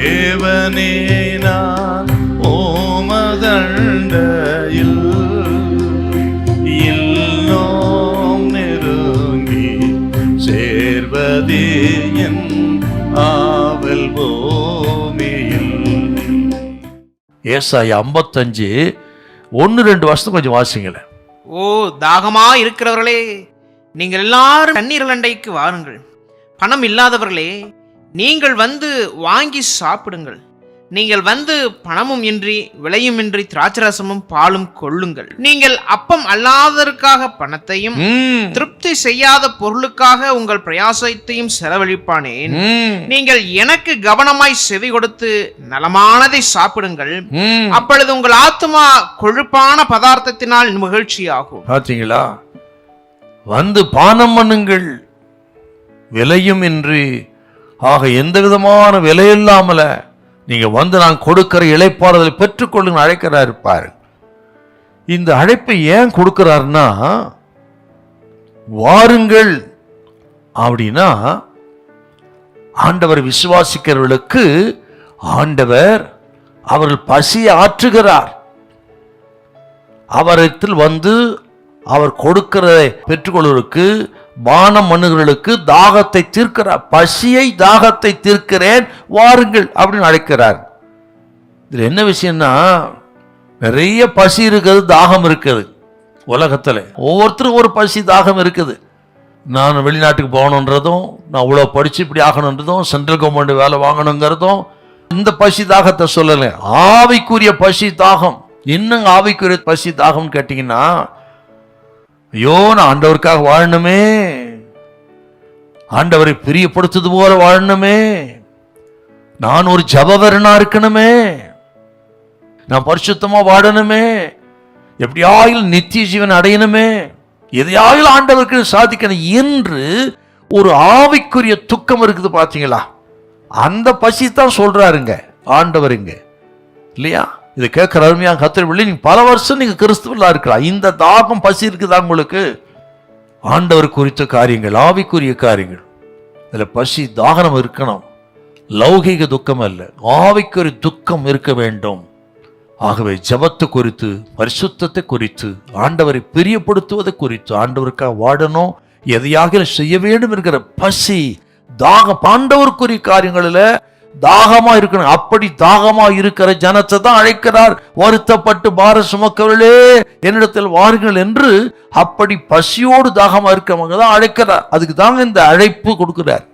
தேவனே நான் ஓமதண்டையில் இன்னும் நெருங்கி சேர்வதே என் ஆவல் பூமியில். ஏசாயா 55:1-2 வருஷம் கொஞ்சம் வாசிங்களேன். ஓ தாகமா இருக்கிறவர்களே, நீங்கள் எல்லாரும் தண்ணீர் அண்டைக்கு வாருங்கள். பணம் இல்லாதவர்களே, நீங்கள் வந்து வாங்கி சாப்பிடுங்கள். நீங்கள் வந்து பணமும் இன்றி விலையுமின்றி திராட்சரசமும் பாலும் கொள்ளுங்கள். நீங்கள் அப்பம் அல்லாததற்காக பணத்தையும் திருப்தி செய்யாத பொருளுக்காக உங்கள் பிரயாசத்தையும் செலவழிப்பானேன். நீங்கள் எனக்கு கவனமாய் செவி கொடுத்து நலமானதை சாப்பிடுங்கள். அப்பொழுது உங்கள் ஆத்துமா கொழுப்பான பதார்த்தத்தினால் மகிழ்ச்சியாகும். பார்த்தீங்களா? வந்து பானம் பண்ணுங்கள், விலையும் இன்றி. ஆக எந்த விதமான விலை இல்லாமல நீங்க வந்து நான் கொடுக்கிற இளைப்பாறுதலை பெற்றுக்கொள்ளுங்க அழைக்கிறார் இருப்பார். இந்த அழைப்பை ஏன் கொடுக்கிறாருன்னா, வாருங்கள் அப்படின்னா ஆண்டவர் விசுவாசிக்கிறவர்களுக்கு ஆண்டவர் அவர்கள் பசியை ஆற்றுகிறார். அவரிடத்தில் வந்து அவர் கொடுக்கிறதை பெற்றுக்கொள்வதற்கு, பானம் பண்ணுகிறவர்களுக்கு தாகத்தை தீர்க்கிறார். பசியை தாகத்தை தீர்க்கிறேன் வாருங்கள் அப்படின்னு அழைக்கிறார். இதில் என்ன விஷயம்னா, நிறைய பசி இருக்குது, தாகம் இருக்குது உலகத்தில். ஒவ்வொருத்தரும் ஒரு பசி தாகம் இருக்குது. நான் வெளிநாட்டுக்கு போகணுன்றதும், நான் அவ்வளோ படித்து இப்படி ஆகணுன்றதும், சென்ட்ரல் கவர்மெண்ட் வேலை வாங்கணுங்கிறதும் இந்த பசி தாகத்தை சொல்லலை. ஆவிக்குரிய பசி தாகம். இன்னும் ஆவிக்குரிய பசி தாகம்னு கேட்டிங்கன்னா, ஐயோ நான் ஆண்டவருக்காக வாழணுமே, ஆண்டவரை பிரியப்படுத்துவது போல வாழணுமே, நான் ஒரு ஜபவரனா இருக்கணுமே, நான் பரிசுத்தமா வாழணுமே, எப்படியாயும் நித்திய ஜீவன் அடையணுமே, எதையாயும் ஆண்டவருக்கு சாதிக்கணும் என்று ஒரு ஆவிக்குரிய துக்கம் இருக்குது. பார்த்தீங்களா? அந்த பசி தான் சொல்றாருங்க ஆண்டவருங்க, இல்லையா? இதை கேட்கிற அருமையாக கத்திரவில்லை. நீங்க பல வருஷம் நீங்க கிறிஸ்துவலா இருக்கலாம், இந்த தாகம் பசி இருக்குதா உங்களுக்கு? ஆண்டவர் குறித்த காரியங்கள், ஆவிக்குரிய காரியங்கள், இதுல பசி தாகம் இருக்கணும். லௌகிக துக்கம் அல்ல, ஆவிக்குரிய துக்கம் இருக்க வேண்டும். ஆகவே ஜபத்தை குறித்து, பரிசுத்தத்தை குறித்து, ஆண்டவரை பிரியப்படுத்துவதை குறித்து, ஆண்டவருக்காக வாழணும், எதையாக செய்ய வேண்டும் என்கிற பசி தாகம், ஆண்டவருக்குரிய காரியங்களில் தாகமா இருக்கணும். அப்படி தாகமா இருக்கிற ஜனத்தை தான் அழைக்கிறார். வருத்தப்பட்டு பார சுமக்கவர்களே என்னிடத்தில் வாருங்கள் என்று அப்படி பசியோடு தாகமா இருக்கவங்க தான் அழைக்கிறார். அதுக்கு தாங்க இந்த அழைப்பு கொடுக்கிறார்.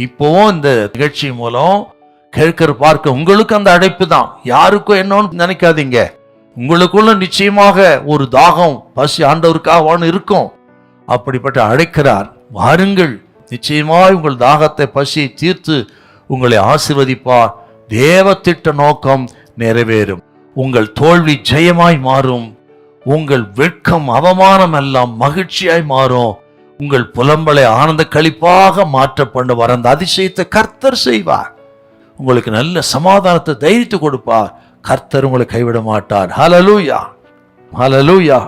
இப்போ இந்த நிகழ்ச்சி மூலம் கேட்கிற பார்க்க உங்களுக்கு அந்த அழைப்பு தான். யாருக்கும் என்னன்னு நினைக்காதீங்க. உங்களுக்குள்ள நிச்சயமாக ஒரு தாகம் பசி ஆண்டவருக்காக இருக்கும். அப்படிப்பட்ட அழைக்கிறார். வாருங்கள், நிச்சயமாய் உங்கள் தாகத்தை பசியை தீர்த்து உங்களை ஆசீர்வதிப்பார். தேவ திட்ட நோக்கம் நிறைவேறும். உங்கள் தோல்வி ஜெயமாய் மாறும். உங்கள் வெட்கம் அவமானம் எல்லாம் மகிழ்ச்சியாய் மாறும். உங்கள் புலம்பலை ஆனந்த களிப்பாக மாற்ற பண்ண வர அந்த அதிசயத்தை கர்த்தர் செய்வார். உங்களுக்கு நல்ல சமாதானத்தை தைரியத்தை கொடுப்பார். கர்த்தர் உங்களை கைவிட மாட்டார். ஹல்லேலூயா, ஹல்லேலூயா.